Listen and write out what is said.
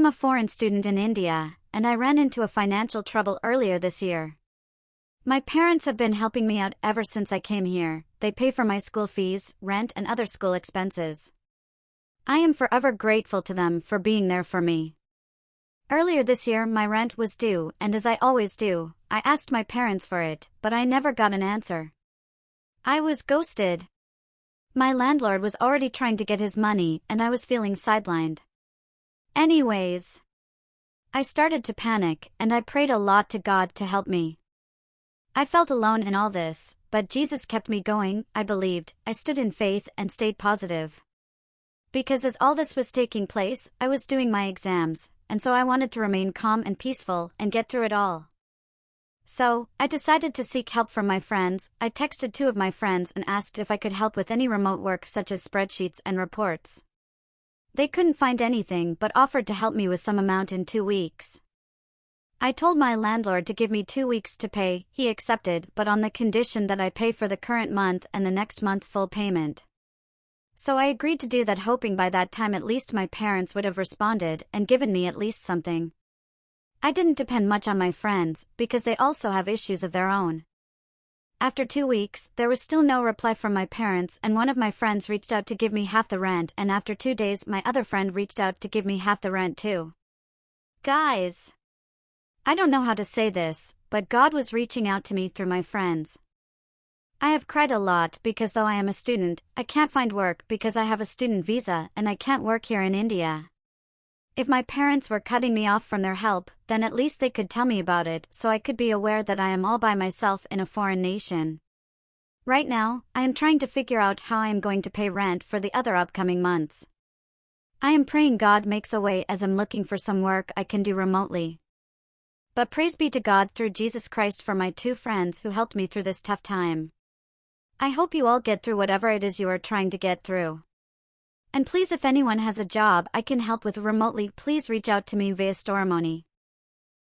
a foreign student in India, and I ran into a financial trouble earlier this year. My parents have been helping me out ever since I came here. They pay for my school fees, rent, and other school expenses. I am forever grateful to them for being there for me. Earlier this year, my rent was due, and as I always do, I asked my parents for it, but I never got an answer. I was ghosted. My landlord was already trying to get his money, and I was feeling sidelined. Anyways, I started to panic, and I prayed a lot to God to help me. I felt alone in all this, but Jesus kept me going. I believed, I stood in faith and stayed positive. Because as all this was taking place, I was doing my exams, and so I wanted to remain calm and peaceful and get through it all. So, I decided to seek help from my friends. I texted 2 of my friends and asked if I could help with any remote work such as spreadsheets and reports. They couldn't find anything but offered to help me with some amount in 2 weeks. I told my landlord to give me 2 weeks to pay. He accepted, but on the condition that I pay for the current month and the next month full payment. So I agreed to do that, hoping by that time at least my parents would have responded and given me at least something. I didn't depend much on my friends, because they also have issues of their own. After 2 weeks, there was still no reply from my parents, and one of my friends reached out to give me half the rent, and after 2 days my other friend reached out to give me half the rent too. Guys, I don't know how to say this, but God was reaching out to me through my friends. I have cried a lot because though I am a student, I can't find work because I have a student visa and I can't work here in India. If my parents were cutting me off from their help, then at least they could tell me about it so I could be aware that I am all by myself in a foreign nation. Right now, I am trying to figure out how I am going to pay rent for the other upcoming months. I am praying God makes a way as I'm looking for some work I can do remotely. But praise be to God through Jesus Christ for my 2 friends who helped me through this tough time. I hope you all get through whatever it is you are trying to get through. And please, if anyone has a job I can help with remotely, please reach out to me via Storimony.